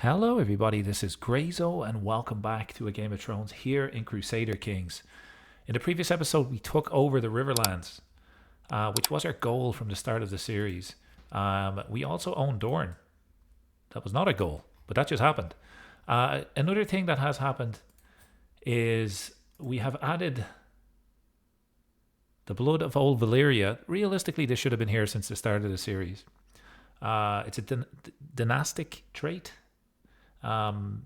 Hello everybody, this is Grayzo and welcome back to a Game of Thrones here in Crusader Kings. In the previous episode we took over the Riverlands, which was our goal from the start of the series. We also own Dorne. That was not a goal, but that just happened. Another thing that has happened is we have added the blood of old Valyria. Realistically, this should have been here since the start of the series. It's a dynastic trait.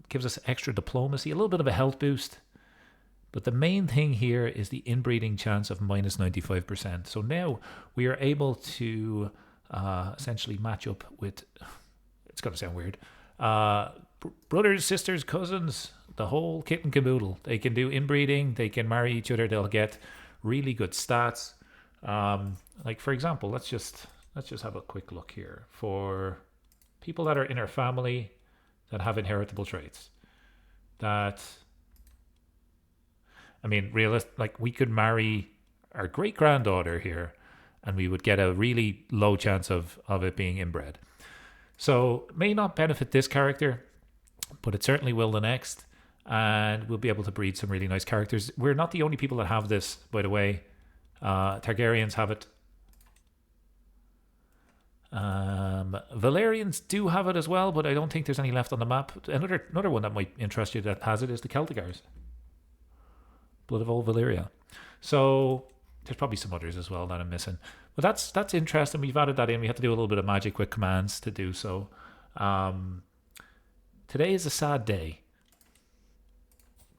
Gives us extra diplomacy, a little bit of a health boost. But the main thing here is the inbreeding chance of minus 95%. So now we are able to essentially match up with, it's going to sound weird, brothers, sisters, cousins, the whole kit and caboodle. They can do inbreeding, they can marry each other, they'll get really good stats. Like for example, let's just have a quick look here for people that are in our family that have inheritable traits. That, I mean, like we could marry our great granddaughter here, and we would get a really low chance of it being inbred. So may not benefit this character, but it certainly will the next, and we'll be able to breed some really nice characters. We're not the only people that have this, by the way. Targaryens have it. Valyrians do have it as well, but I don't think there's any left on the map. Another one that might interest you that has it is the Celticars. Blood of old Valyria. So there's probably some others as well that I'm missing. But that's interesting. We've added that in. We have to do a little bit of magic with commands to do so. Today is a sad day.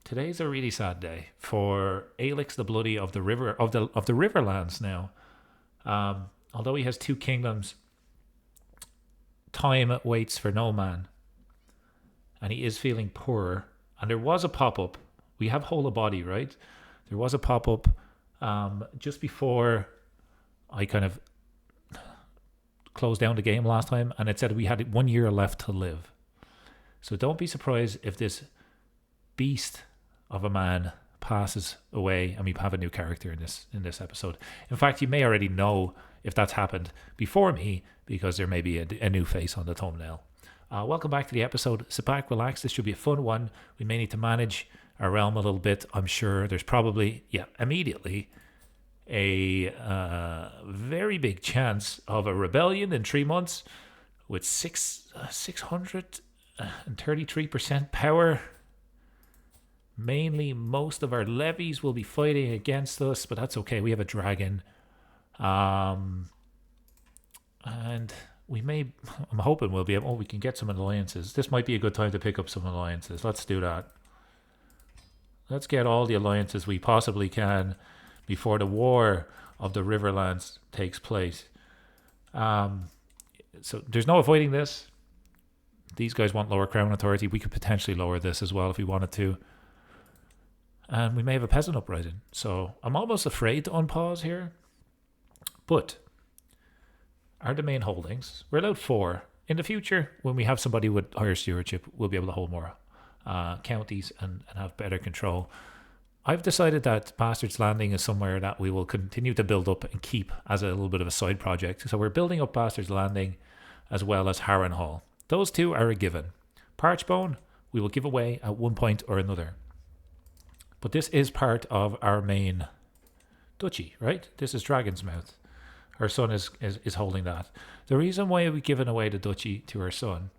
Today's a really sad day for Aelyx the Bloody of the Riverlands now. Although he has two kingdoms, time waits for no man, and he is feeling poor. And there was a pop-up. We have whole of body, right? There was a pop-up just before I kind of closed down the game last time, and it said we had 1 year left to live. So don't be surprised if this beast of a man passes away and we have a new character in this episode. In fact, you may already know if that's happened before me, because there may be a new face on the thumbnail. Welcome back to the episode. Sit back, relax. This should be a fun one. We may need to manage our realm a little bit. I'm sure there's probably, immediately a very big chance of a rebellion in 3 months with 633% power. Mainly, most of our levies will be fighting against us, but that's okay. We have a dragon. And I'm hoping we'll be able, we can get some alliances. This might be a good time to pick up some alliances. Let's do that. Let's get all the alliances we possibly can before the war of the Riverlands takes place. So there's no avoiding this. These guys want lower crown authority. We could potentially lower this as well if we wanted to. And we may have a peasant uprising. So I'm almost afraid to unpause here. But our domain holdings, we're allowed 4. In the future, when we have somebody with higher stewardship, we'll be able to hold more counties and have better control. I've decided that Bastard's Landing is somewhere that we will continue to build up and keep as a little bit of a side project. So we're building up Bastard's Landing as well as Harrenhal. Those two are a given. Parchbone, we will give away at one point or another. But this is part of our main duchy, right? This is Dragon's Mouth. Our son is holding that. The reason why we've given away the duchy to our son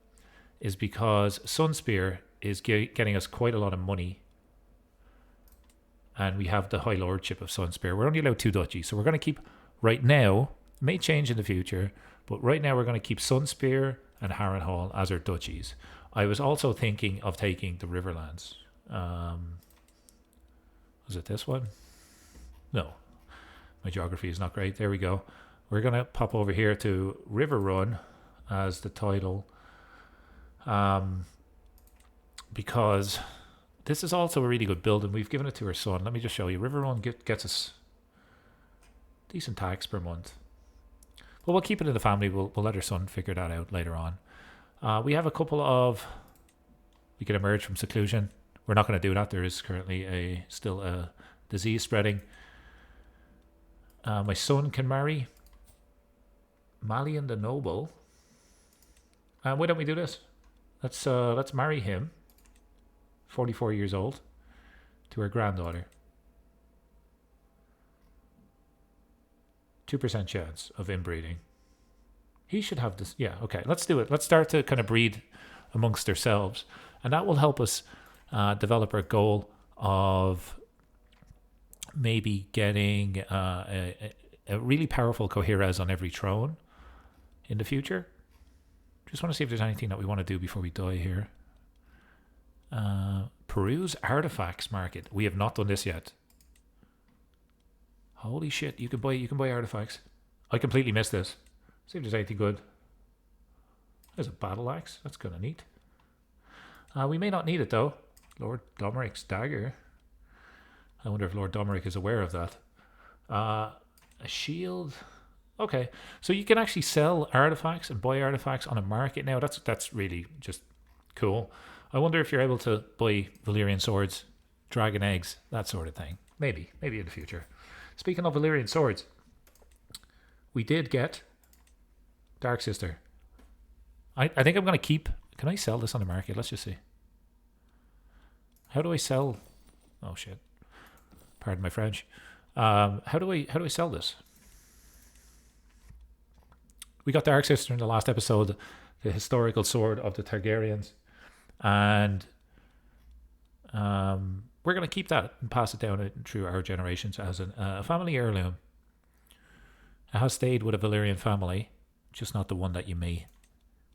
is because Sunspear is getting us quite a lot of money. And we have the High Lordship of Sunspear. We're only allowed 2 duchies. So we're going to keep, right now, it may change in the future, but right now we're going to keep Sunspear and Harrenhal as our duchies. I was also thinking of taking the Riverlands. Was it this one? No. My geography is not great. There we go. We're going to pop over here to River Run as the title. Because this is also a really good build, and we've given it to our son. Let me just show you. River Run gets us decent tax per month. But we'll keep it in the family. We'll let our son figure that out later on. We have a couple of... We can emerge from seclusion. We're not going to do that. There is currently still a disease spreading. My son can marry Malian the Noble. Why don't we do this? Let's marry him, 44 years old, to her granddaughter. 2% chance of inbreeding. He should have this. Yeah, okay, let's do it. Let's start to kind of breed amongst ourselves. And that will help us develop our goal of maybe getting a really powerful Qoherys on every throne in the future. Just want to see if there's anything that we want to do before we die here. Peruse artifacts market. We have not done this yet. Holy shit! You can buy artifacts. I completely missed this. See if there's anything good. There's a battle axe. That's kind of neat. We may not need it though. Lord Domeric's dagger. I wonder if Lord Domeric is aware of that. A shield. Okay, so you can actually sell artifacts and buy artifacts on a market now. That's really just cool. I wonder if you're able to buy Valyrian swords, dragon eggs, that sort of thing. Maybe in the future. Speaking of Valyrian swords, we did get Dark Sister. I think I'm going to keep... Can I sell this on the market? Let's just see. How do I sell... Oh, shit. Pardon my French. How do I sell this? We got Dark Sister in the last episode, the historical sword of the Targaryens. And we're going to keep that and pass it down through our generations as a family heirloom. It has stayed with a Valyrian family, just not the one that you may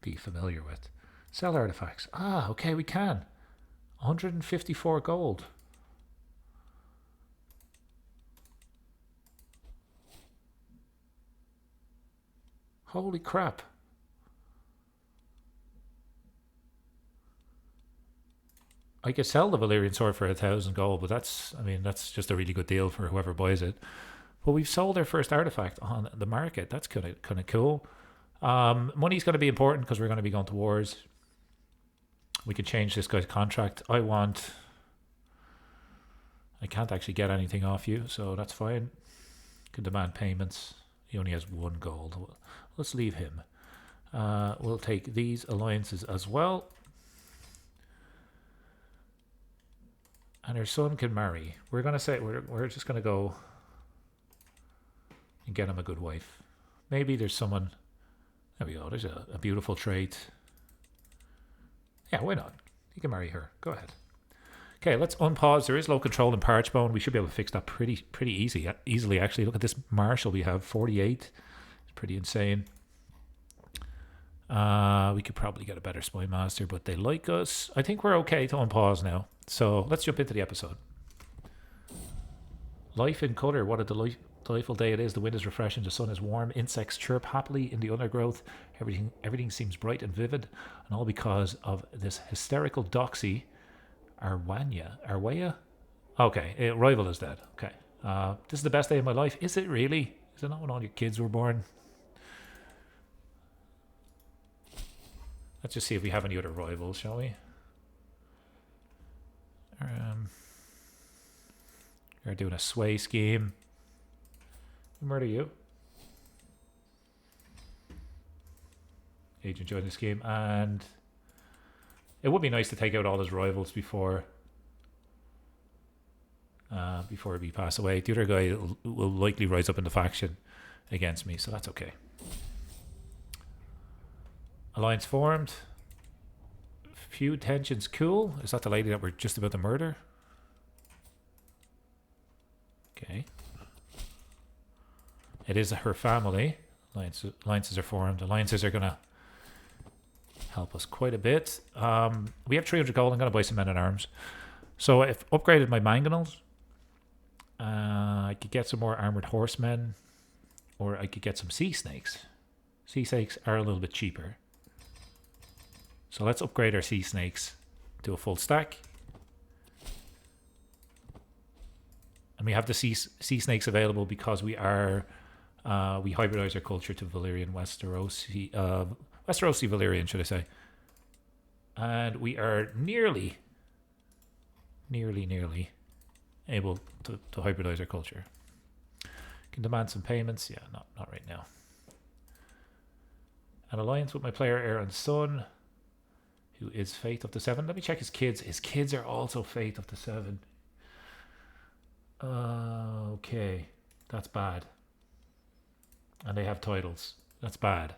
be familiar with. Sell artifacts. Ah, okay, we can. 154 gold. Holy crap. I could sell the Valyrian sword for 1,000 gold, but that's just a really good deal for whoever buys it. But we've sold our first artifact on the market. That's kind of cool. Money's going to be important because we're going to be going to wars. We can change this guy's contract. I can't actually get anything off you, so that's fine. Can demand payments. He only has 1 gold. Let's leave him. We'll take these alliances as well. And her son can marry. We're gonna say we're just gonna go and get him a good wife. Maybe there's someone. There we go. There's a beautiful trait. Yeah, why not? You can marry her. Go ahead. Okay, let's unpause. There is low control in Parchbone. We should be able to fix that pretty easily, actually. Look at this marshal we have, 48. It's pretty insane. We could probably get a better spy master, but they like us. I think we're okay to unpause now. So let's jump into the episode. Life in colour. What a delightful day it is. The wind is refreshing. The sun is warm. Insects chirp happily in the undergrowth. Everything seems bright and vivid, and all because of this hysterical doxy. Arwaya? Okay, rival is dead. Okay. This is the best day of my life. Is it really? Is it not when all your kids were born? Let's just see if we have any other rivals, shall we? We're doing a sway scheme. Murder you. Agent joined the scheme, and it would be nice to take out all his rivals before we pass away. The other guy will likely rise up in the faction against me, so that's okay. Alliance formed. Feud tensions cool. Is that the lady that we're just about to murder? Okay. It is her family. Alliances are formed. Alliances are going to help us quite a bit. We have 300 gold. I'm going to buy some men-at-arms. So I've upgraded my mangonels. I could get some more armored horsemen, or I could get some sea snakes. Sea snakes are a little bit cheaper. So let's upgrade our sea snakes to a full stack. And we have the sea snakes available because we hybridize our culture to Valyrian Westerosi Valyrian, should I say. And we are nearly able to hybridize our culture. Can demand some payments. Yeah, not right now. An alliance with my player Aaron's son. who is Fate of the 7. Let me check his kids. His kids are also Fate of the 7. Okay, that's bad. And they have titles. That's bad.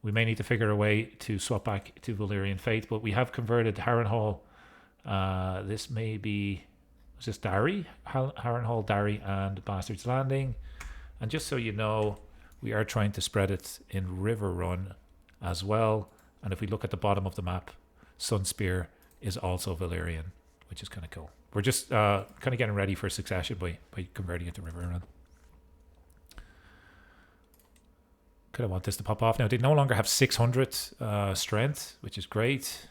We may need to figure a way to swap back to Valyrian Fate, but we have converted Harrenhal. This may be... Is this Darry? Harrenhal, Darry, and Bastard's Landing. And just so you know, we are trying to spread it in River Run as well. And if we look at the bottom of the map, Sunspear is also Valyrian, which is kind of cool. We're just kind of getting ready for succession by converting it to River Run. Could I want this to pop off now? They no longer have 600 strength, which is great.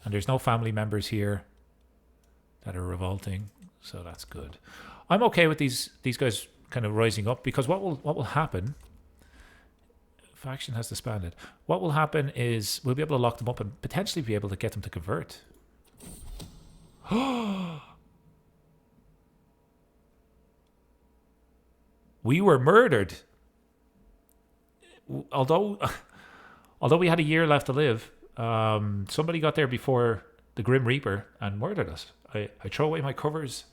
And there's no family members here that are revolting, so that's good. I'm okay with these guys kind of rising up, because what will happen... Faction has disbanded. What will happen is we'll be able to lock them up and potentially be able to get them to convert. We were murdered. Although we had a year left to live, somebody got there before the Grim Reaper and murdered us. I throw away my covers.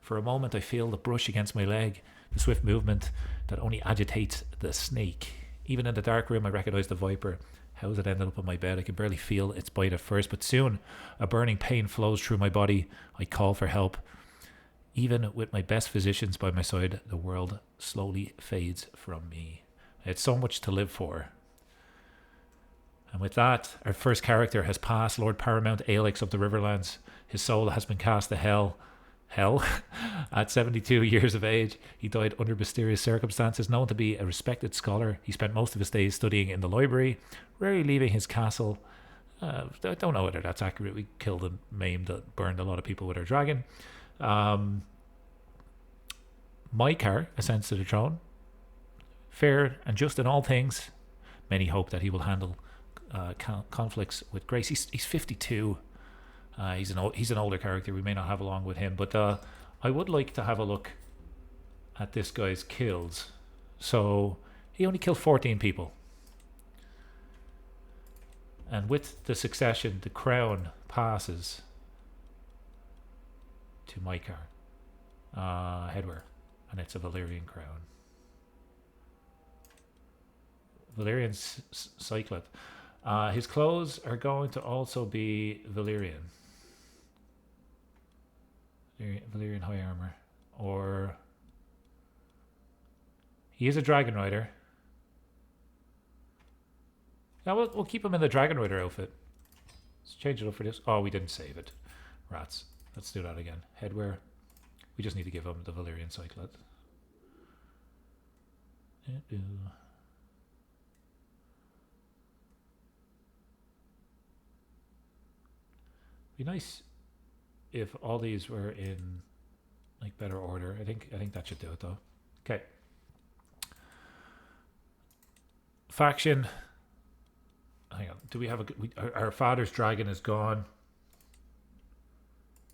For a moment, I feel the brush against my leg, the swift movement that only agitates the snake. Even in the dark room, I recognize the viper. How's it ended up on my bed? I can barely feel its bite at first, but soon a burning pain flows through my body. I call for help. Even with my best physicians by my side, the world slowly fades from me. I had so much to live for. And with that, our first character has passed, Lord Paramount Aelyx of the Riverlands. His soul has been cast to hell at 72 years of age. He died under mysterious circumstances. Known to be a respected scholar, he spent most of his days studying in the library, rarely leaving his castle. I don't know whether that's accurate. We killed and maimed and burned a lot of people with our dragon. Maekar ascends to the throne, fair and just in all things. Many hope that he will handle conflicts with grace. He's 52. He's an older character. We may not have along with him, but I would like to have a look at this guy's kills. So he only killed 14 people, and with the succession, the crown passes to Maekar Headwear, and it's a Valyrian crown. Valyrian cyclet. His clothes are going to also be Valyrian. Valyrian high armor, or he is a dragon rider. Now we'll keep him in the dragon rider outfit. Let's change it up for this. Oh, we didn't save it. Rats. Let's do that again. Headwear. We just need to give him the Valyrian cyclet. Be nice if all these were in like better order. I think that should do it though. Okay. Faction. Hang on. Do we have our father's dragon is gone.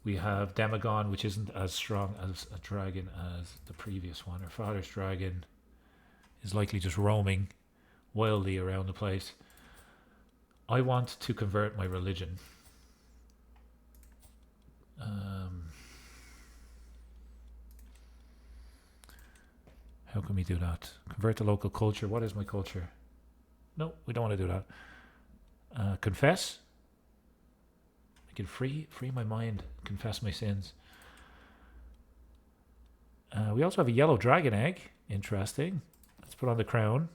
We have Demagon, which isn't as strong as a dragon as the previous one. Our father's dragon is likely just roaming wildly around the place. I want to convert my religion. How can we do that? Convert to local culture. What is my culture? No, we don't want to do that. Confess. I can free my mind. Confess my sins. We also have a yellow dragon egg. Interesting. Let's put on the crown.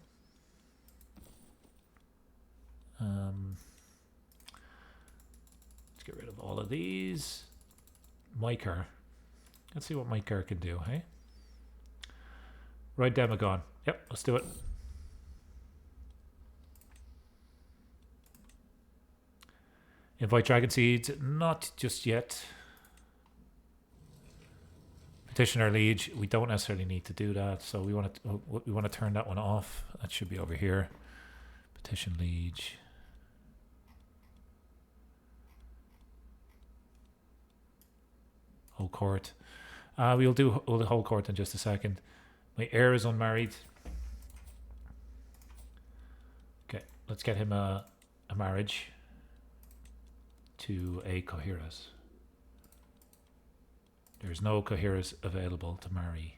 Let's get rid of all of these. Maekar. Let's see what Maekar can do, hey? Right, Demagon. Yep, let's do it. Invite dragon seeds. Not just yet. Petition our liege. We don't necessarily need to do that, so we want to turn that one off. That should be over here. Petition liege. Whole court. We'll do the whole court in just a second. My heir is unmarried. Okay, Let's get him a marriage to a Qoherys. There's no Qoherys available to marry.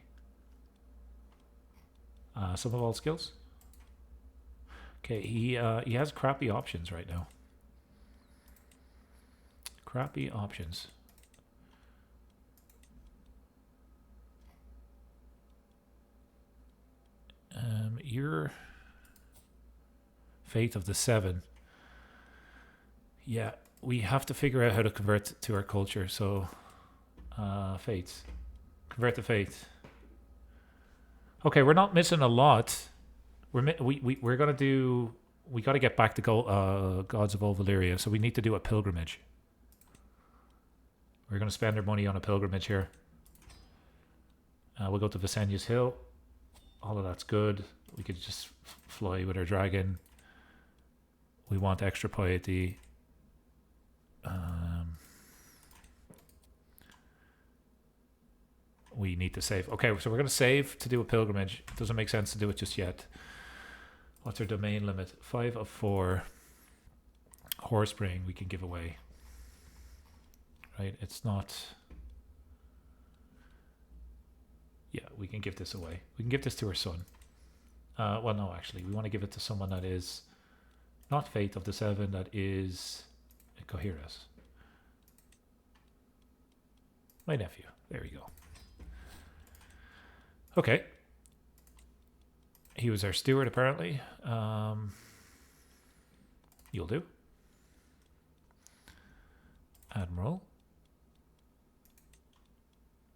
Some of all skills. Okay, he has crappy options right now. Crappy options. Your Fate of the Seven. Yeah, we have to figure out how to convert to our culture. So, fates. Convert to fate. Okay, we're not missing a lot. We're gonna do. We got to get back to gods of old Valyria, so we need to do a pilgrimage. We're gonna spend our money on a pilgrimage here. We'll go to Visenya's Hill. All of that's good. We could just fly with our dragon. We want extra piety. We need to save. Okay, so we're going to save to do a pilgrimage. It doesn't make sense to do it just yet. What's our domain limit? 5 of 4. Horsebring we can give away. Right, it's not... Yeah, we can give this away. We can give this to our son. Well, no, actually, we want to give it to someone that is not Fate of the Seven, that is Qoherys. My nephew. There we go. Okay. He was our steward, apparently. You'll do. Admiral.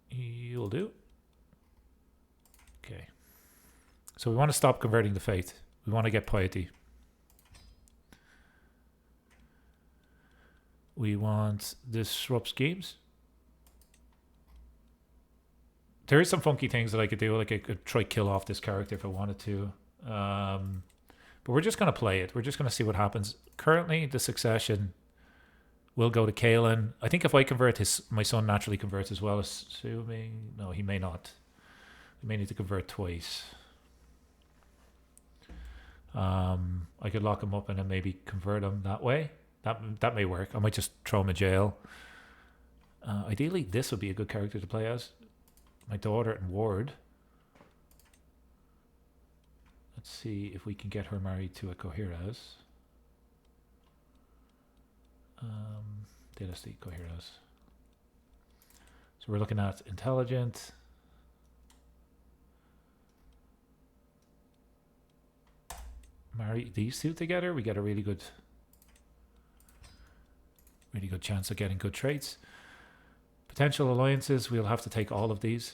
You'll do. Okay. So we want to stop converting to faith. We want to get piety. We want disrupt schemes. There is some funky things that I could do. Like I could try kill off this character if I wanted to. But we're just going to play it. We're just going to see what happens. Currently, the succession will go to Kaelin. I think if I convert, my son naturally converts as well, assuming... No, he may not. We may need to convert twice. I could lock him up and then maybe convert him that way. That may work. I might just throw him in jail. Ideally, this would be a good character to play as. My daughter and ward. Let's see if we can get her married to a Qoherys. Dynasty Qoherys. So we're looking at intelligent. Marry these two together, we get a really good chance of getting good traits. Potential alliances, we'll have to take all of these.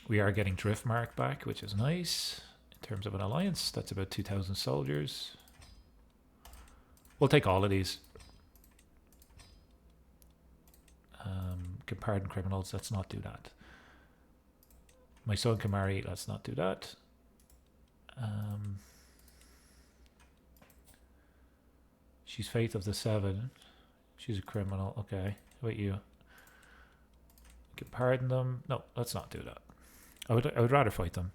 We are getting Driftmark back, which is nice. In terms of an alliance, that's about 2,000 soldiers. We'll take all of these. Can pardon criminals, let's not do that. My son can marry, let's not do that. She's Fate of the Seven. She's a criminal. Okay. How about you? We can pardon them. No, let's not do that. I would rather fight them.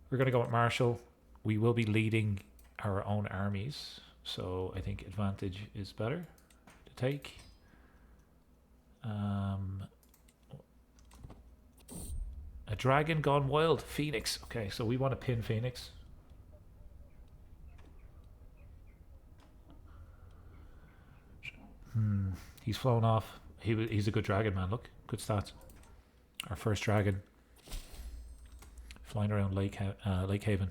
We're going to go with Marshall. We will be leading our own armies, so I think advantage is better to take. A dragon gone wild. Phoenix. Okay, so we want to pin Phoenix. He's flown off. He's a good dragon, man. Look, good stats. Our first dragon. Flying around Lake Haven.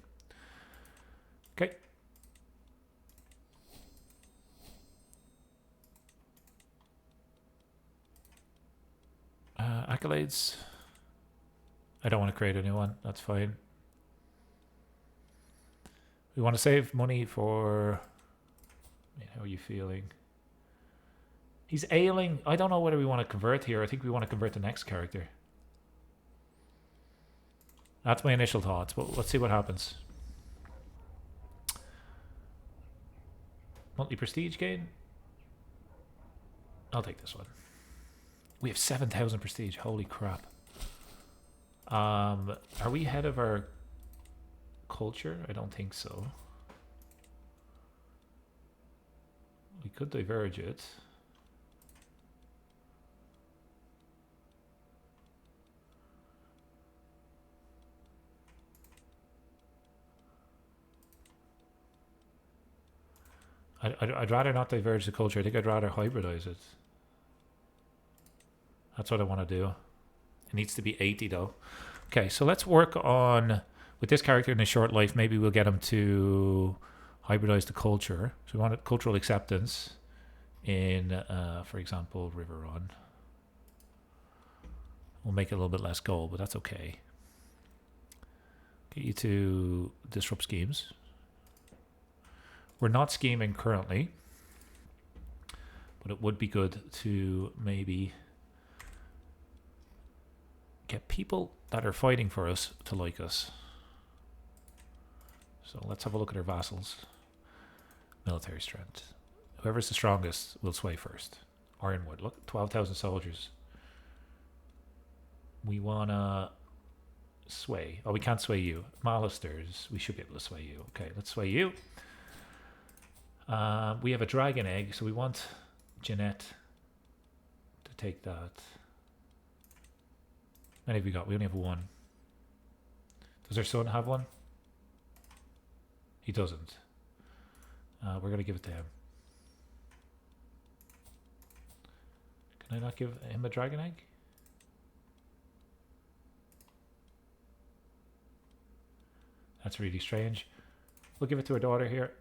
Okay. Accolades. I don't want to create a new one. That's fine. We want to save money for... How are you feeling? He's ailing. I don't know whether we want to convert here. I think we want to convert the next character. That's my initial thoughts, but let's see what happens. Monthly prestige gain. I'll take this one. We have 7,000 prestige. Holy crap. Are we ahead of our culture? I don't think so. We could diverge it. I'd rather not diverge the culture. I think I'd rather hybridize it. That's what I want to do. It needs to be 80 though. Okay, so let's work on, with this character in his short life, maybe we'll get him to hybridize the culture. So we want cultural acceptance in, for example, Riverrun. We'll make it a little bit less gold, but that's okay. Get you to disrupt schemes. We're not scheming currently, but it would be good to maybe get people that are fighting for us to like us. So let's have a look at our vassals. Military strength. Whoever's the strongest will sway first. Ironwood, look, 12,000 soldiers. We want to sway. Oh, we can't sway you. Malisters, we should be able to sway you. Okay, let's sway you. We have a dragon egg, so we want Jeanette to take that. How many have we got? We only have one. Does our son have one? He doesn't. We're going to give it to him. Can I not give him a dragon egg? That's really strange. We'll give it to our daughter here.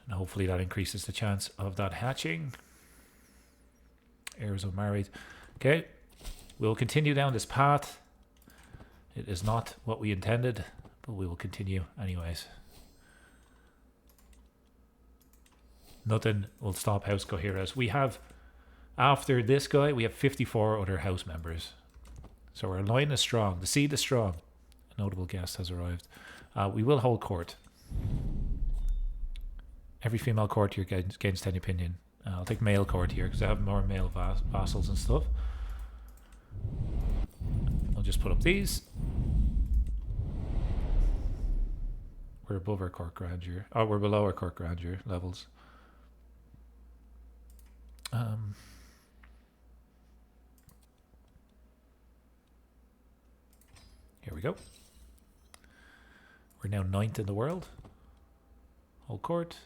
And hopefully that increases the chance of that hatching. Heirs are married. Okay, we'll continue down this path. It is not what we intended, but we will continue anyways. Nothing will stop House Qoherys. We have, after this guy, we have 54 other house members. So our line is strong. The seed is strong. A notable guest has arrived. We will hold court. Every female courtier gains 10 opinion. I'll take male courtier because I have more male vassals and stuff. I'll just put up these. We're above our court grandeur. Oh, we're below our court grandeur levels. Here we go. We're now 9th in the world. Hold court.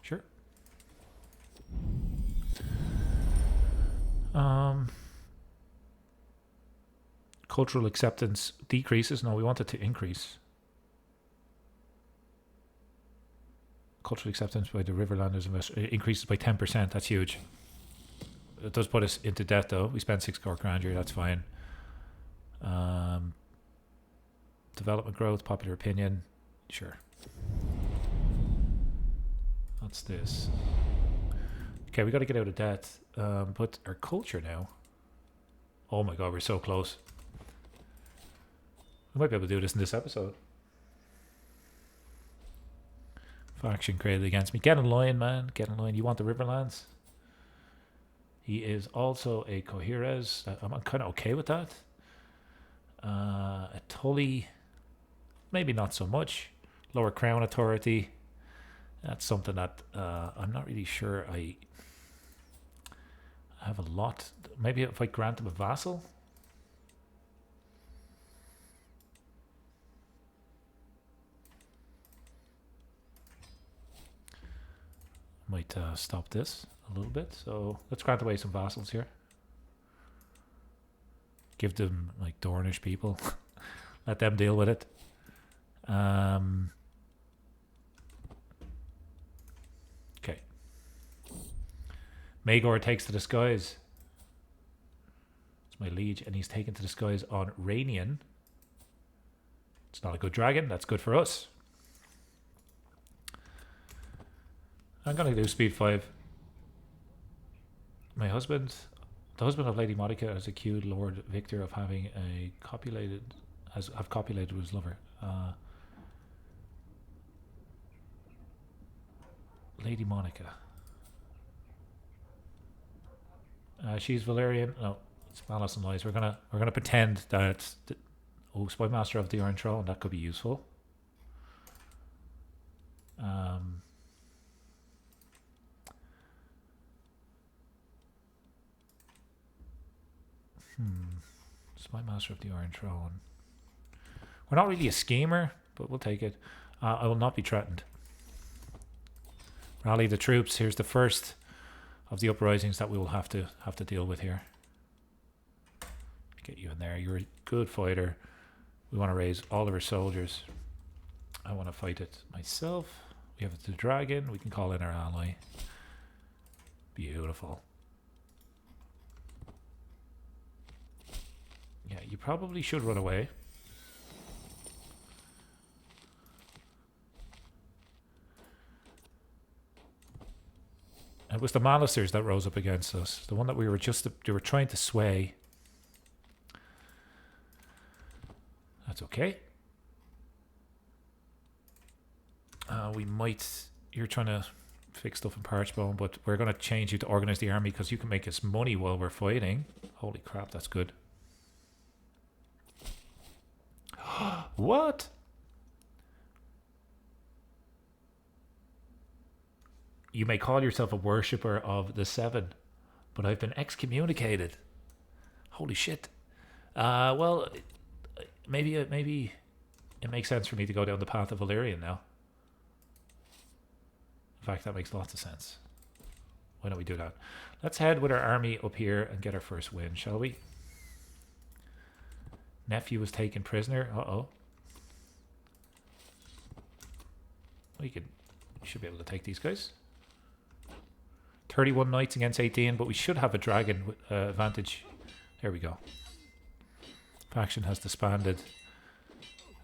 Sure. Cultural acceptance decreases. No, we want it to increase. Cultural acceptance by the Riverlanders increases by 10%. That's huge. It does put us into debt though. We spend 6 court grandeur. That's fine. Development growth, popular opinion. Sure. What's this? Okay, we got to get out of debt. But our culture now. Oh my god, we're so close. We might be able to do this in this episode. Faction created against me. Get in line, man. Get in line. You want the Riverlands? He is also a Qoherys. I'm kind of okay with that. A Tully. Maybe not so much. Lower crown authority. That's something that I'm not really sure I have a lot. Maybe if I grant him a vassal. Might stop this a little bit. So let's grant away some vassals here. Give them like Dornish people. Let them deal with it. Okay. Maekar takes to the skies. It's my liege, and he's taken to the skies on Rainian. It's not a good dragon. That's good for us. I'm going to do speed 5. My husband, the husband of Lady Monica, has accused Lord Victor of having copulated with his lover. Lady Monica. She's Valyrian. No, It's Malice and Lies. We're gonna pretend that. Oh, Spy Master of the Iron Throne. That could be useful. Spy Master of the Iron Throne. We're not really a schemer, but we'll take it. I will not be threatened. Rally the troops. Here's the first of the uprisings that we will have to deal with here. Get you in there. You're a good fighter. We want to raise all of our soldiers. I want to fight it myself. We have the dragon. We can call in our ally. Beautiful. Yeah, you probably should run away. It was the Malisters that rose up against us. The one that we were they were trying to sway. That's okay. We might... You're trying to fix stuff in Parchbone, but we're going to change you to organize the army because you can make us money while we're fighting. Holy crap, that's good. What? You may call yourself a worshipper of the Seven, but I've been excommunicated. Holy shit. Well, maybe it makes sense for me to go down the path of Valyrian now. In fact, that makes lots of sense. Why don't we do that? Let's head with our army up here and get our first win, shall we? Nephew was taken prisoner. Uh-oh. We should be able to take these guys. 31 knights against 18, but we should have a dragon advantage. There we go. Faction has disbanded.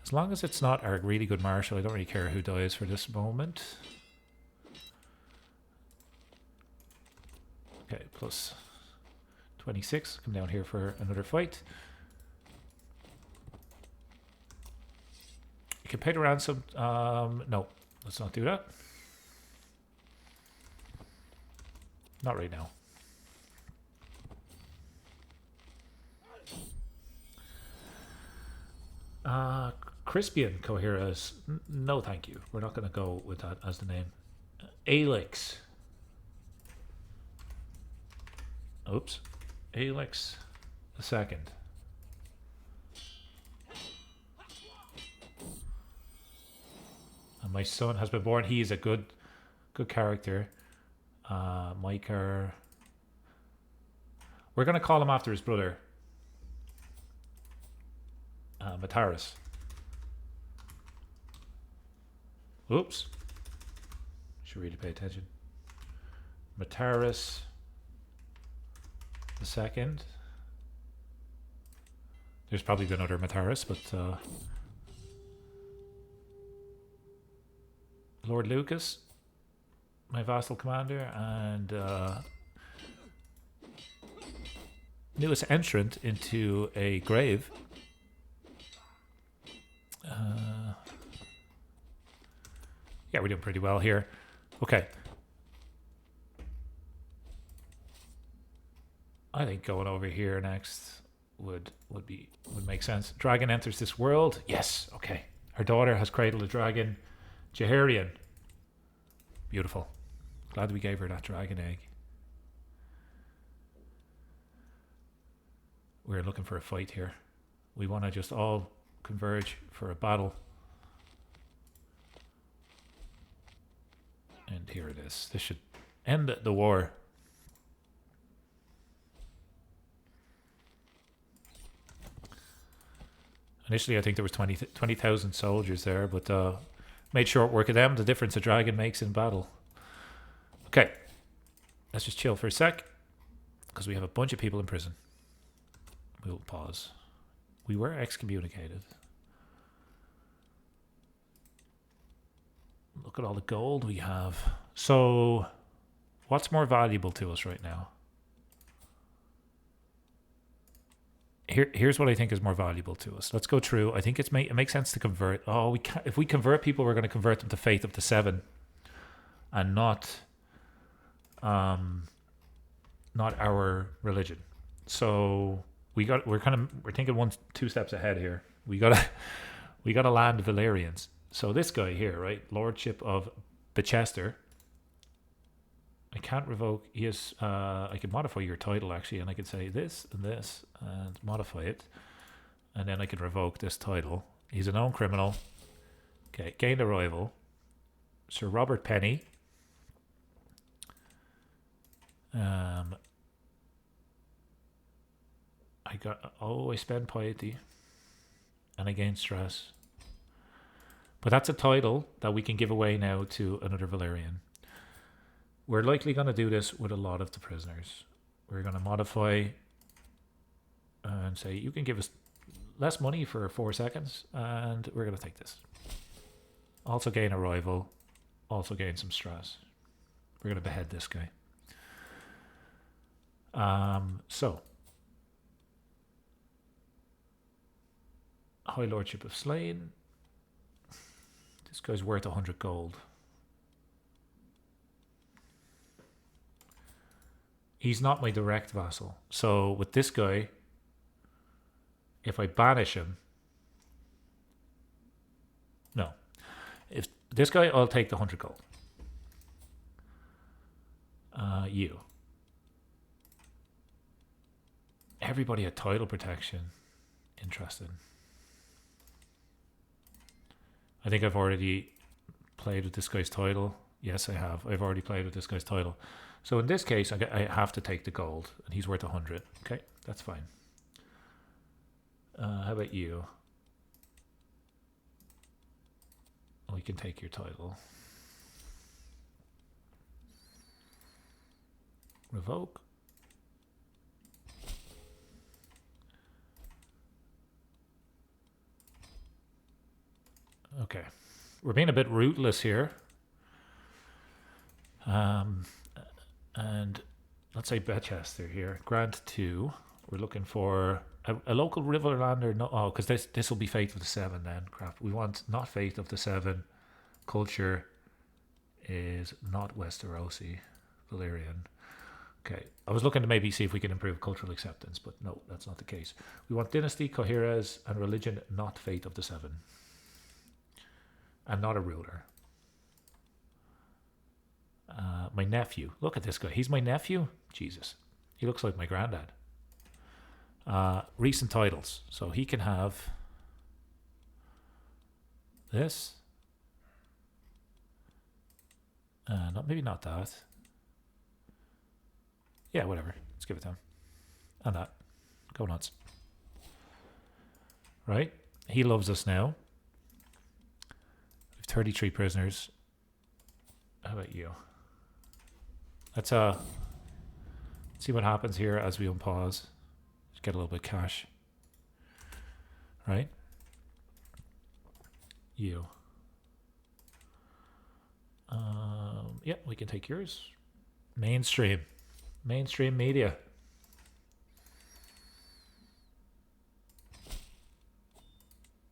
As long as it's not our really good marshal, I don't really care who dies for this moment. Okay, plus 26. Come down here for another fight. You can pay the ransom. No, let's not do that. Not right now. Crispian Qoherys. No, thank you. We're not going to go with that as the name. Aelyx. Oops. Aelyx the second. And my son has been born. He is a good character. Maekar. We're going to call him after his brother. Mataris. Oops. Should really pay attention. Mataris the second. There's probably been other Mataris, but Lord Lucas, my vassal commander, and newest entrant into a grave. Yeah, we're doing pretty well here. Okay. I think going over here next would make sense. Dragon enters this world. Yes, okay. Her daughter has cradled a dragon. Jaharian. Beautiful. Glad we gave her that dragon egg. We're looking for a fight here. We want to just all converge for a battle. And here it is. This should end the war. Initially, I think there was 20,000 soldiers there, but made short work of them. The difference a dragon makes in battle. Okay. Let's just chill for a sec, because we have a bunch of people in prison. We'll pause. We were excommunicated. Look at all the gold we have. So, what's more valuable to us right now? Here's what I think is more valuable to us. Let's go through. I think it makes sense to convert. Oh, if we convert people, we're going to convert them to Faith of the Seven, and not our religion. So we're thinking 2 steps ahead here. We gotta land Valyrians. So this guy here, right? Lordship of Bechester. I can't revoke. He is. I can modify your title actually, and I could say this and modify it, and then I can revoke this title. He's a known criminal. Okay, gained a rival. Sir Robert Penny. I spend piety, and I gain stress. But that's a title that we can give away now to another Valyrian. We're likely going to do this with a lot of the prisoners. We're going to modify and say, you can give us less money for 4 seconds, and we're going to take this. Also gain a rival, also gain some stress. We're going to behead this guy. So, High Lordship of Slain. This guy's worth 100 gold. He's not my direct vassal. So with this guy, if I banish him, no. If this guy, I'll take the 100 gold. You. Everybody had title protection. Interesting. I think I've already played with this guy's title. Yes, I have. I've already played with this guy's title. So in this case, I have to take the gold, and he's worth 100. Okay, that's fine. How about you? We can take your title. Revoke. Okay, we're being a bit rootless here. And let's say Bechester here. Grant 2. We're looking for a local Riverlander. No, oh, because this will be Faith of the 7 then. Crap. We want not Faith of the 7. Culture is not Westerosi. Valyrian. Okay. I was looking to maybe see if we can improve cultural acceptance, but no, that's not the case. We want Dynasty, Qoherys, and religion not Faith of the 7. And not a ruler. My nephew. Look at this guy. He's my nephew? Jesus. He looks like my granddad. Recent titles. So he can have this. Maybe not that. Yeah, whatever. Let's give it to him. And that. Go nuts. Right? He loves us now. We have 33 prisoners. How about you? Let's see what happens here as we unpause. Just get a little bit of cash. Right? You. Yeah, we can take yours. Mainstream media.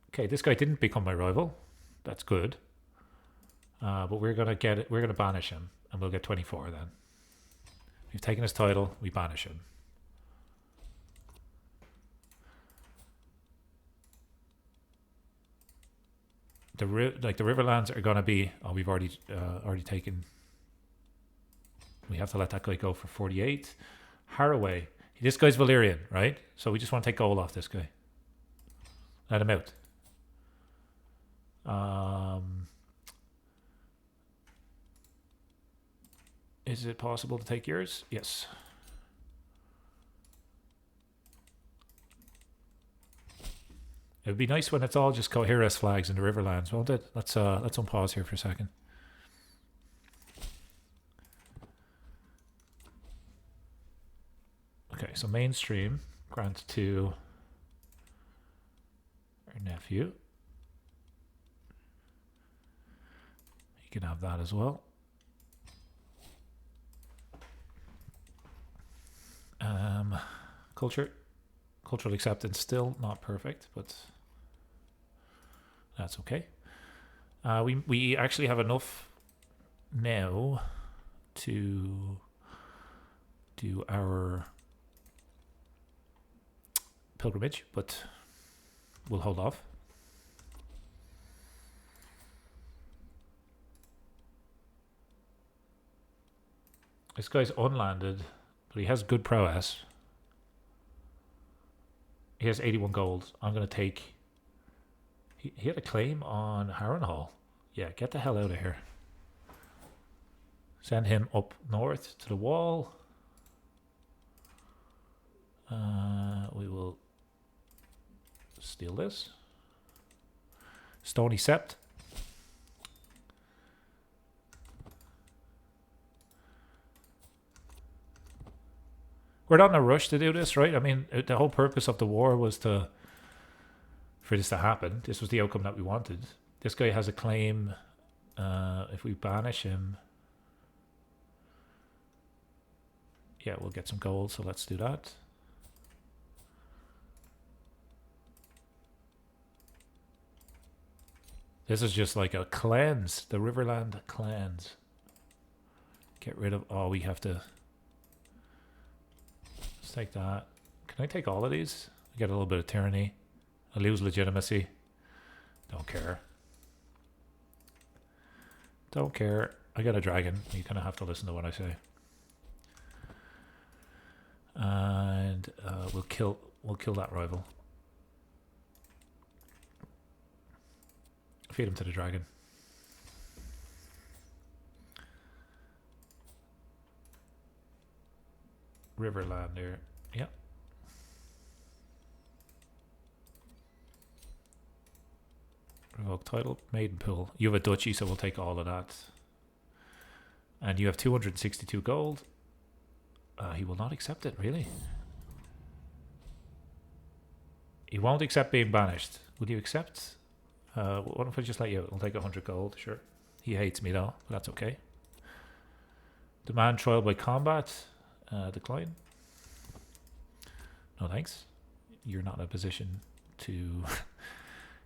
Okay, this guy didn't become my rival. That's good. But we're gonna banish him, and we'll get 24 then. We've taken his title, we banish him. The Riverlands are gonna be. Oh, we've already taken. We have to let that guy go for 48. Haraway. This guy's Valyrian, right? So we just want to take gold off this guy. Let him out. Is it possible to take yours? Yes. It would be nice when it's all just Qoherys flags in the Riverlands, won't it? Let's unpause here for a second. Okay, so mainstream grant to our nephew. He can have that as well. Cultural acceptance still not perfect, but that's okay. We actually have enough now to do our pilgrimage, but we'll hold off. This guy's unlanded, but he has good prowess. He has 81 gold. I'm going to take... He had a claim on Harrenhal. Yeah, get the hell out of here. Send him up north to the wall. We will steal this. Stony Sept. We're not in a rush to do this, right? I mean, the whole purpose of the war was for this to happen. This was the outcome that we wanted. This guy has a claim. If we banish him, yeah, we'll get some gold, so let's do that. This is just like a cleanse, the Riverland cleanse. Get rid of... Oh, we have to... Let's take that. Can I take all of these? I get a little bit of tyranny. I lose legitimacy. Don't care. Don't care. I got a dragon. You kind of have to listen to what I say. And we'll kill that rival. Feed him to the dragon. Riverlander. Yep. Revoke title. Maiden pool. You have a duchy, so we'll take all of that. And you have 262 gold. He will not accept it, really. He won't accept being banished. Will you accept? What if I just let you? I'll take 100 gold. Sure. He hates me though, but that's okay. Demand trial by combat. Decline. No thanks. You're not in a position to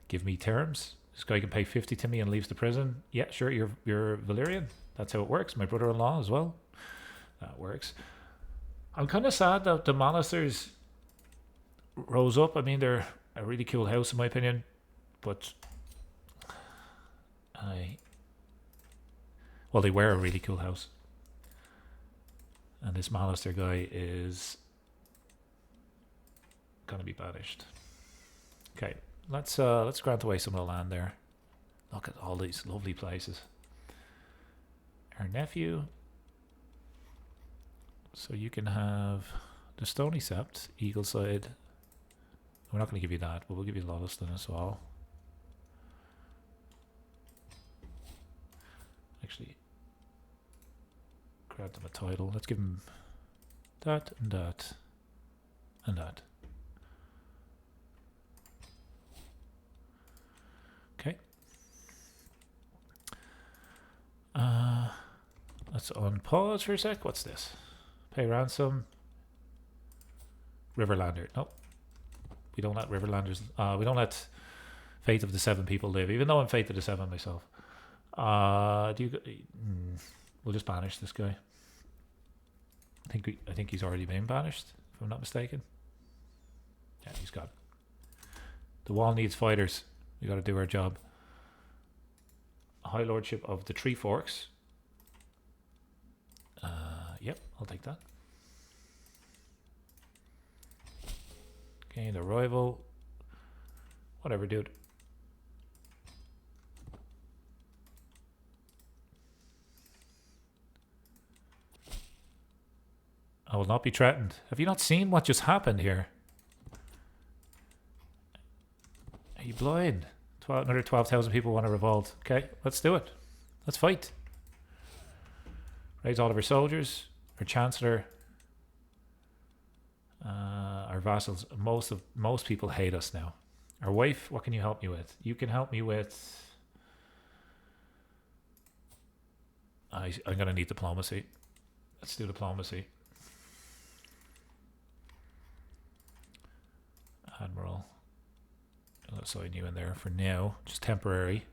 give me terms. This guy can pay 50 to me and leaves the prison. Yeah, sure. You're Valyrian. That's how it works. My brother-in-law as well. That works. I'm kind of sad that the Monasters rose up. I mean, they're a really cool house in my opinion, but well, they were a really cool house. And this Malister guy is gonna be banished. Okay, let's grant away some of the land there. Look at all these lovely places. Our nephew. So you can have the Stony Sept, Eagle Side. We're not going to give you that, but we'll give you Lolliston as well. Actually, grab them a title. Let's give them that and that and that. Okay. Let's unpause for a sec. What's this? Pay ransom. Riverlander. Nope. We don't let Riverlanders... we don't let Fate of the Seven people live, even though I'm Fate of the Seven myself. We'll just banish this guy. I think he's already been banished, if I'm not mistaken. Yeah, he's got... The wall needs fighters. We got to do our job. High Lordship of the Three Forks. Yep, I'll take that. Okay, the rival. Whatever, dude. I will not be threatened. Have you not seen what just happened here? Are you blind? Another 12,000 people want to revolt. Okay, let's do it. Let's fight. Raise all of our soldiers, our chancellor, our vassals. Most people hate us now. Our wife, what can you help me with? You can help me with... I'm going to need diplomacy. Let's do diplomacy. Admiral. Let's sign you in there for now. Just temporary.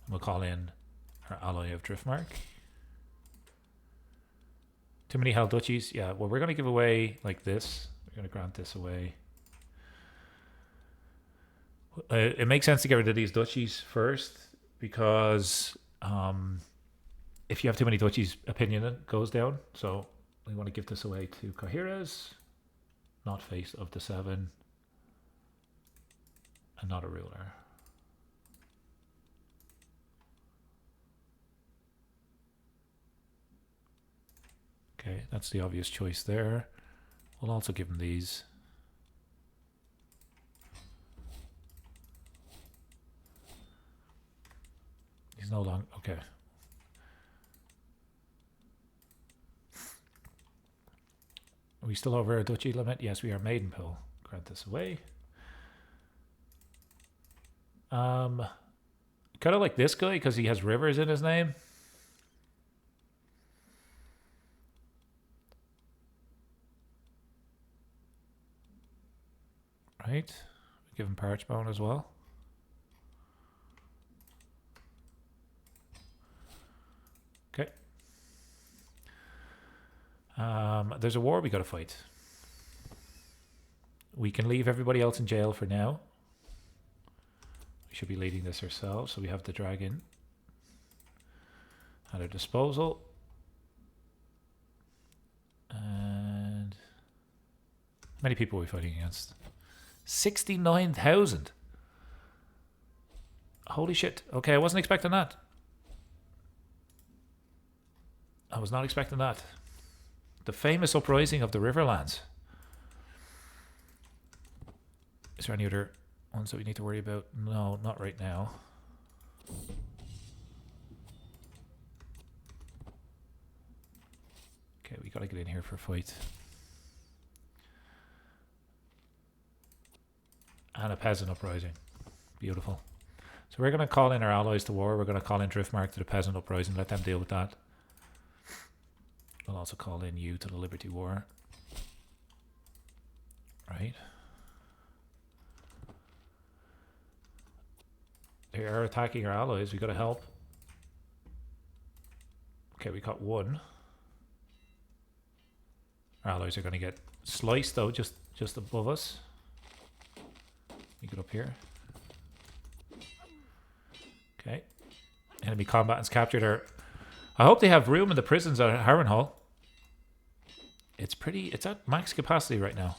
And we'll call in our ally of Driftmark. Too many held duchies. Yeah, well, we're going to give away like this. We're going to grant this away. It makes sense to get rid of these duchies first because if you have too many duchies, opinion goes down. So we want to give this away to Qoherys, not face of the 7, and not a ruler. Okay, that's the obvious choice there. We'll also give him these. He's no longer... Okay. Are we still over a duchy limit? Yes, we are. Maidenpool. Grant this away. Kind of like this guy because he has rivers in his name. Right. Give him Parchbone as well. Okay. There's a war we got to fight. We can leave everybody else in jail for now. We should be leading this ourselves. So we have the dragon at our disposal. And how many people are we fighting against? 69,000. Holy shit. Okay, I wasn't expecting that. I was not expecting that. The famous uprising of the Riverlands. Is there any other ones that we need to worry about? No, not right now. Okay, we gotta get in here for a fight. And a peasant uprising. Beautiful. So we're going to call in our allies to war. We're going to call in Driftmark to the peasant uprising. Let them deal with that. We'll also call in you to the Liberty War. Right. They are attacking our allies. We got to help. Okay, we got one. Our allies are going to get sliced though, just above us. You get up here. Okay. Enemy combatants captured our... I hope they have room in the prisons at Harrenhal. It's at max capacity right now.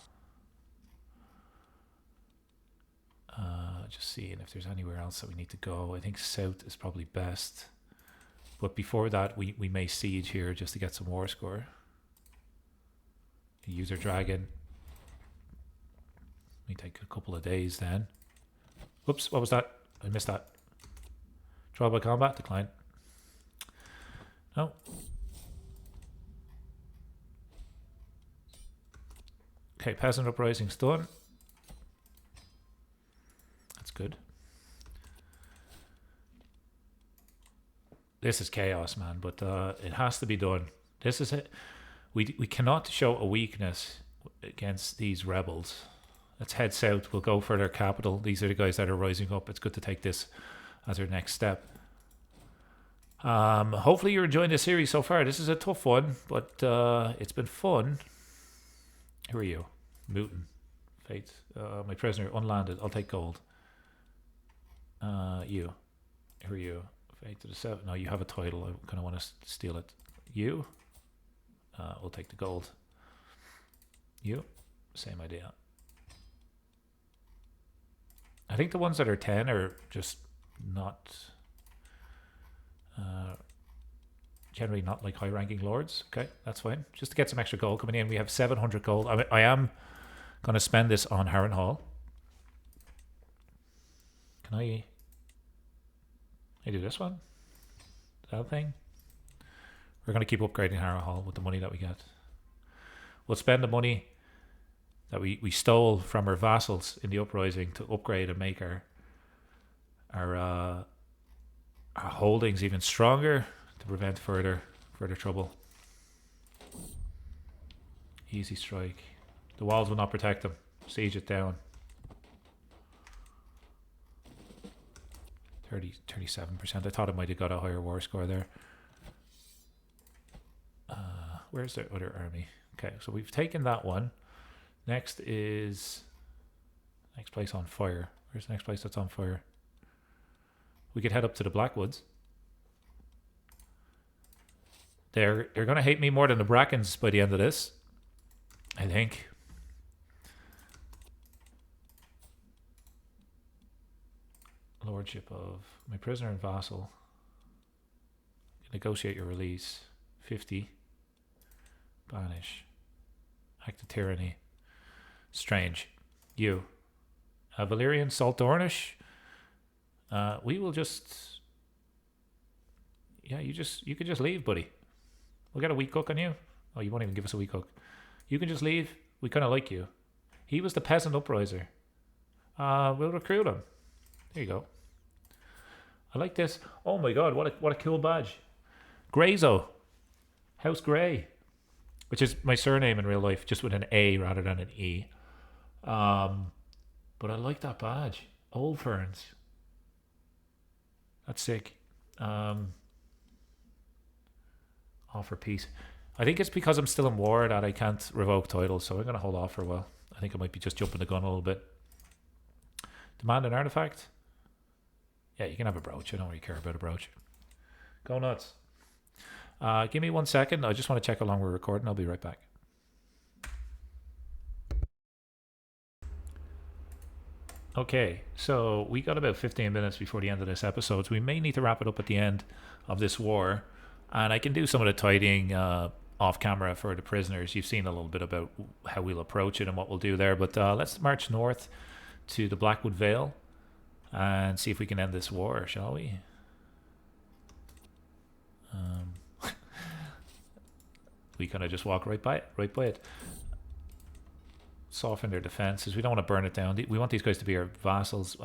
Just seeing if there's anywhere else that we need to go. I think south is probably best. But before that, we may siege here just to get some war score. Use our dragon. May take a couple of days then. Whoops, what was that? I missed that. Trial by combat, decline. No. Okay, peasant uprising's done. That's good. This is chaos, man, but it has to be done. This is it. We cannot show a weakness against these rebels. Let's head south. We'll go for their capital. These are the guys that are rising up. It's good to take this as our next step. Hopefully you're enjoying this series so far. This is a tough one, but it's been fun. Who are you? Mutin. Fate. My prisoner. Unlanded. I'll take gold. You. Who are you? Fate to the 7. No, you have a title. I kind of want to steal it. You. We'll take the gold. You. Same idea. I think the ones that are 10 are just not... generally not like high-ranking lords. Okay, that's fine. Just to get some extra gold coming in. We have 700 gold. I am going to spend this on Harrenhal. Can I do this one? That thing? We're going to keep upgrading Harrenhal with the money that we get. We'll spend the money that we stole from our vassals in the uprising to upgrade and make our holdings even stronger to prevent further trouble. Easy strike. The walls will not protect them. Siege it down. 37%. I thought it might have got a higher war score there. Where's the other army? Okay, so we've taken that one. Next is Next place on fire. Where's the next place that's on fire? We could head up to the Blackwoods. They're going to hate me more than the Brackens by the end of this, I think. Lordship of my prisoner and vassal. Negotiate your release. 50. Banish. Act of tyranny. Strange. You. Valyrian, Salt Dornish. We will just... Yeah, you can just leave, buddy. We'll get a weak cook on you. Oh, you won't even give us a weak cook. You can just leave. We kind of like you. He was the peasant upriser. We'll recruit him. There you go. I like this. Oh my god, what a cool badge. Grayzo. House Grey. Which is my surname in real life, just with an A rather than an E. But I like that badge. Old Ferns. That's sick. Offer peace. I think it's because I'm still in war that I can't revoke titles, so I'm going to hold off for a while. I think I might be just jumping the gun a little bit. Demand an artifact? Yeah, you can have a brooch. I don't really care about a brooch. Go nuts. Give me 1 second. I just want to check how long we're recording. I'll be right back. Okay, so we got about 15 minutes before the end of this episode, so we may need to wrap it up at the end of this war. And I can do some of the tidying off camera for the prisoners. You've seen a little bit about how we'll approach it and what we'll do there. But let's march north to the Blackwood Vale and see if we can end this war, shall we? We kind of just walk right by it. Soften their defenses. We don't want to burn it down. We want these guys to be our vassals.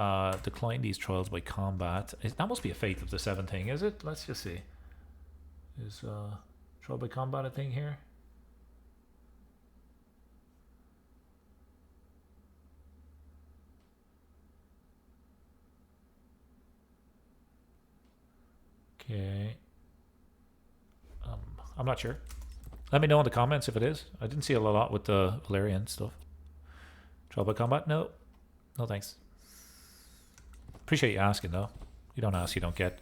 Decline these trials by combat. That must be a Faith of the Seven thing, is it? Let's just see. Is trial by combat a thing here? Okay. I'm not sure. Let me know in the comments if it is. I didn't see a lot with the Valyrian stuff. Trial by combat? No. No thanks. Appreciate you asking though. You don't ask, you don't get.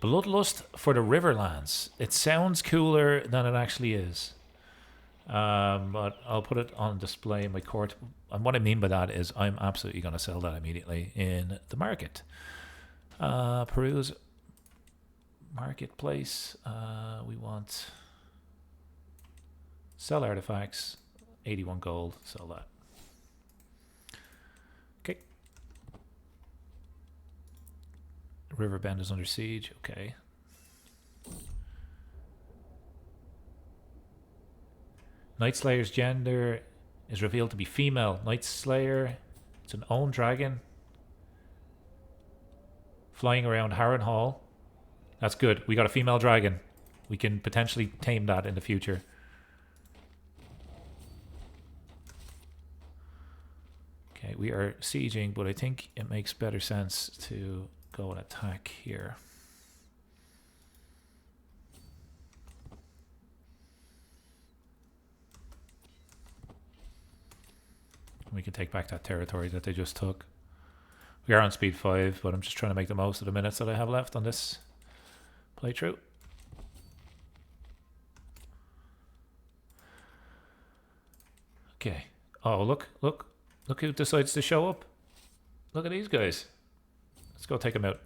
Bloodlust for the Riverlands. It sounds cooler than it actually is. But I'll put it on display in my court. And what I mean by that is I'm absolutely going to sell that immediately in the market. Peruse marketplace. We want sell artifacts. 81 gold. Sell that. Okay. Riverbend is under siege. Okay. Night Slayer's gender is revealed to be female. Night Slayer. It's an own dragon. Flying around Harrenhal. That's good. We got a female dragon. We can potentially tame that in the future. Okay, we are sieging, but I think it makes better sense to go and attack here. We can take back that territory that they just took. We are on speed 5, but I'm just trying to make the most of the minutes that I have left on this playthrough. Okay. Oh, look who decides to show up. Look at these guys. Let's go take them out.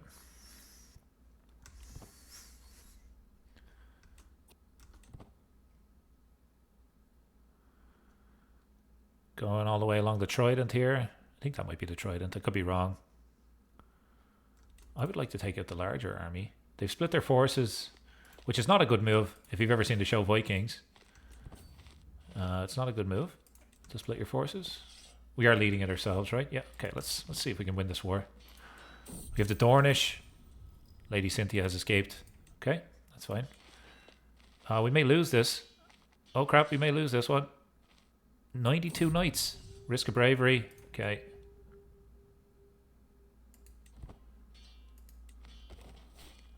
Going all the way along the Trident here. I think that might be the Trident. I could be wrong. I would like to take out the larger army. They've split their forces, which is not a good move. If you've ever seen the show Vikings, it's not a good move to split your forces. We are leading it ourselves, right? Yeah. Okay. Let's see if we can win this war. We have the Dornish. Lady Cynthia has escaped. Okay, that's fine. We may lose this. Oh crap! We may lose this one. 92 knights. Risk of bravery. Okay.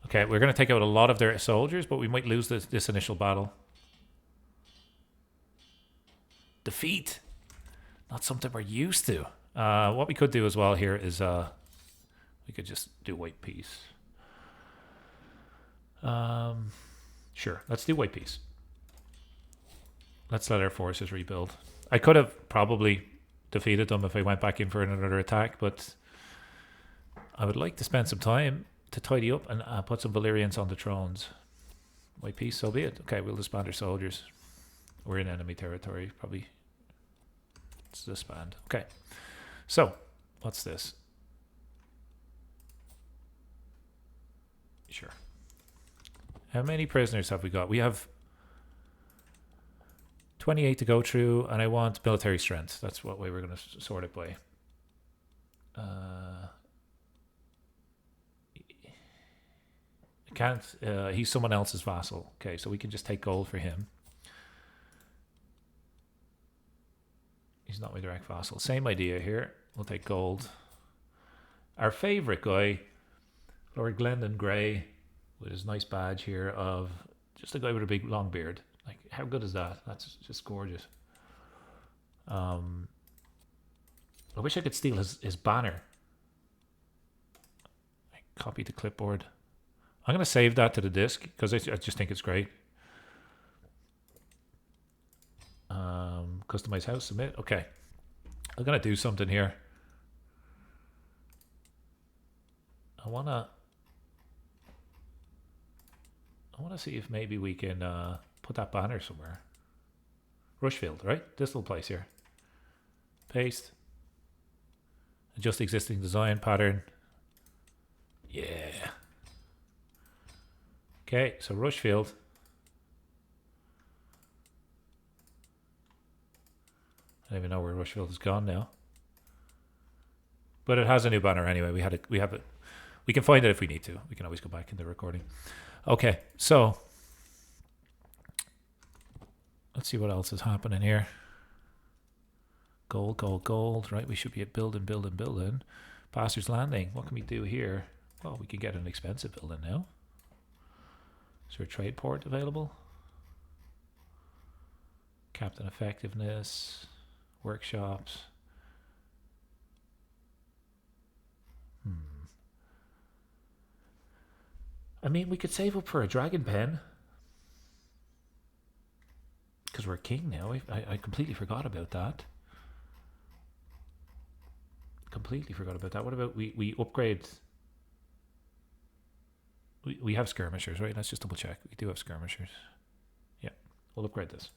Okay, we're going to take out a lot of their soldiers, but we might lose this initial battle. Defeat. Not something we're used to. What we could do as well here is we could just do white peace. Sure, let's do white peace. Let's let our forces rebuild. I could have probably defeated them if I went back in for another attack, but I would like to spend some time to tidy up and put some Valyrians on the thrones. White peace, so be it. Okay, we'll disband our soldiers. We're in enemy territory, probably. Let's disband. Okay, so what's this? Sure. How many prisoners have we got? We have 28 to go through, and I want military strength. That's what way we're going to sort it by. I can't. He's someone else's vassal. Okay, so we can just take gold for him. He's not my direct vassal. Same idea here. We'll take gold. Our favorite guy, Lord Glendon Grey, with his nice badge here of just a guy with a big long beard. Like, how good is that? That's just gorgeous. I wish I could steal his banner. I copied the clipboard. I'm going to save that to the disk because I just think it's great. Customize house, submit. Okay. I'm going to do something here. I want to see if maybe we can put that banner somewhere. Rushfield, right? This little place here. Paste. Adjust existing design pattern. Yeah. Okay, so Rushfield. I don't even know where Rushfield has gone now. But it has a new banner anyway. We have it. We can find it if we need to. We can always go back in the recording. Okay, so let's see what else is happening here. Gold, gold, gold. Right, we should be at building. Bastard's Landing. What can we do here? Well, we can get an expensive building now. Is there a trade port available? Captain effectiveness. Workshops. I mean, we could save up for a dragon pen. Because we're king now. I completely forgot about that. Completely forgot about that. What about we upgrade? We have skirmishers, right? Let's just double check. We do have skirmishers. Yeah, we'll upgrade this.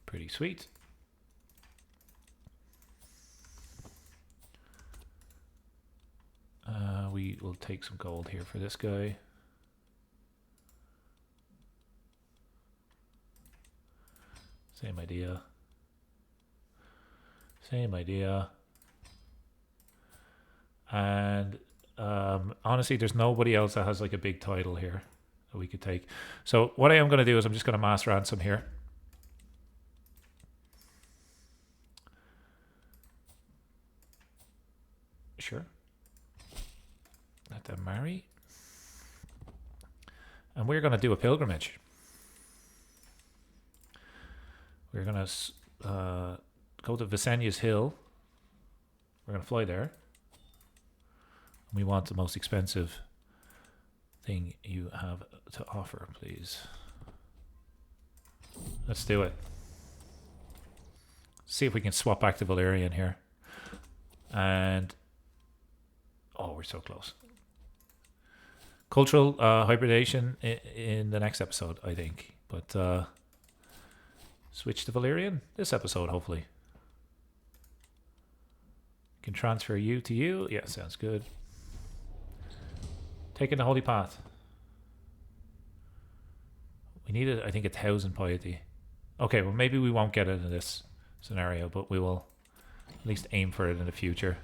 Pretty sweet. We will take some gold here for this guy. Same idea. Same idea. And honestly, there's nobody else that has like a big title here that we could take. So what I am going to do is I'm just going to mass ransom here. Sure. Let them marry. And we're going to do a pilgrimage. We're going to go to Visenia's Hill. We're going to fly there. We want the most expensive thing you have to offer, please. Let's do it. See if we can swap back to Valyrian here. And oh, we're so close. Cultural hybridation in the next episode, I think. But switch to Valyrian this episode, hopefully. Can transfer you to you. Yeah, sounds good. Taking the holy path. We needed, I think, 1,000 piety. Okay, well, maybe we won't get it in this scenario, but we will at least aim for it in the future.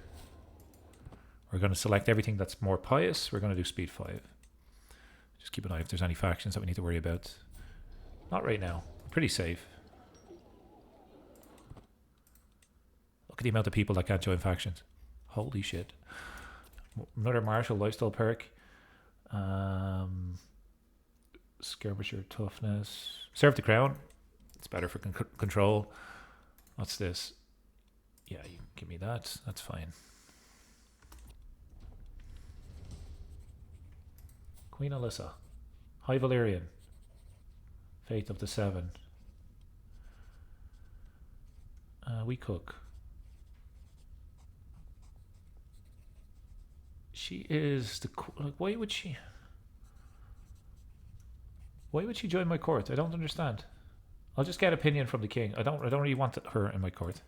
We're going to select everything that's more pious. We're going to do speed 5. Just keep an eye if there's any factions that we need to worry about. Not right now. Pretty safe. Look at the amount of people that can't join factions. Holy shit. Another martial lifestyle perk. Skirmisher toughness. Serve the crown. It's better for control. What's this? me that. That's fine. Queen Alyssa. High Valyrian. Faith of the Seven. We cook. She is the... Like, why would she... Why would she join my court? I don't understand. I'll just get opinion from the king. I don't really want her in my court.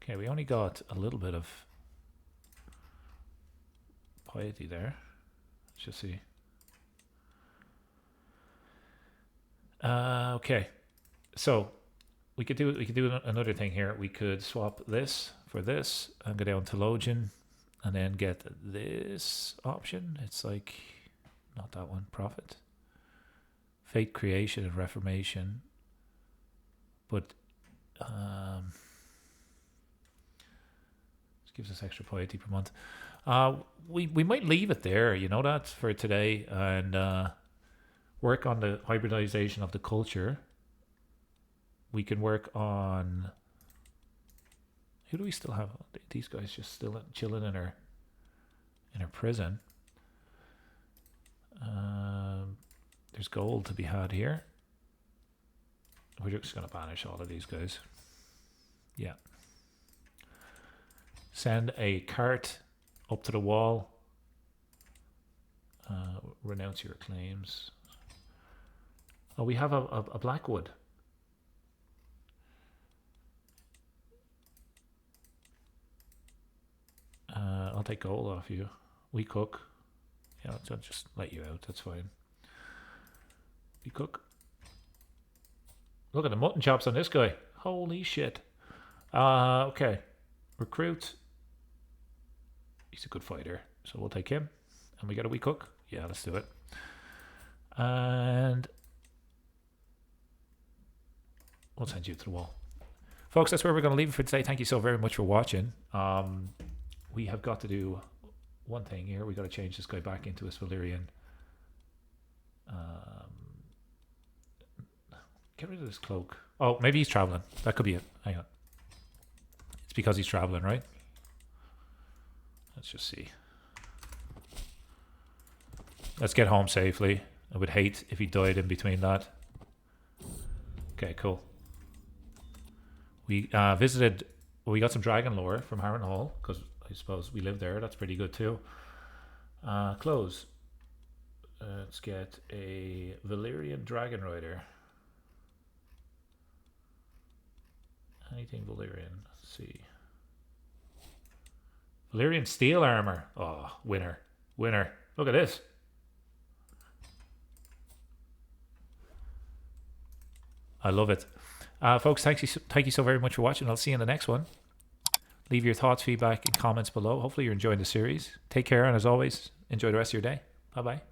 Okay, we only got a little bit of piety there. Let's just see. Okay, so we could do another thing here. We could swap this for this and go down to Logian and then get this option. It's like not that one. Prophet, Fate, Creation, and Reformation. But this gives us extra piety per month. We might leave it there, you know that, for today, and work on the hybridization of the culture. We can work on... Who do we still have? These guys just still chilling in her prison. There's gold to be had here. We're just going to banish all of these guys. Yeah. Send a cart up to the wall. Renounce your claims. Oh, we have a Blackwood. I'll take gold off you. We cook. Yeah, I'll just let you out. That's fine. We cook. Look at the mutton chops on this guy. Holy shit. Okay. Recruit. He's a good fighter, so we'll take him. And we got a wee cook. Yeah, let's do it. And we'll send you to the wall. Folks, that's where we're going to leave it for today. Thank you so very much for watching. We have got to do one thing here. We got to change this guy back into his Valyrian. Get rid of this cloak. Oh, maybe he's traveling. That could be it. Hang on. It's because he's traveling, right? Let's just see. Let's get home safely. I would hate if he died in between that. Okay, cool. We visited... Well, we got some dragon lore from Harrenhal, because I suppose we live there. That's pretty good too. Close. Let's get a Valyrian dragon rider. Anything Valyrian. Let's see. Valyrian steel armor. Oh, winner. Winner. Look at this. I love it. Folks, thank you so very much for watching. I'll see you in the next one. Leave your thoughts, feedback, and comments below. Hopefully you're enjoying the series. Take care, and as always, enjoy the rest of your day. Bye-bye.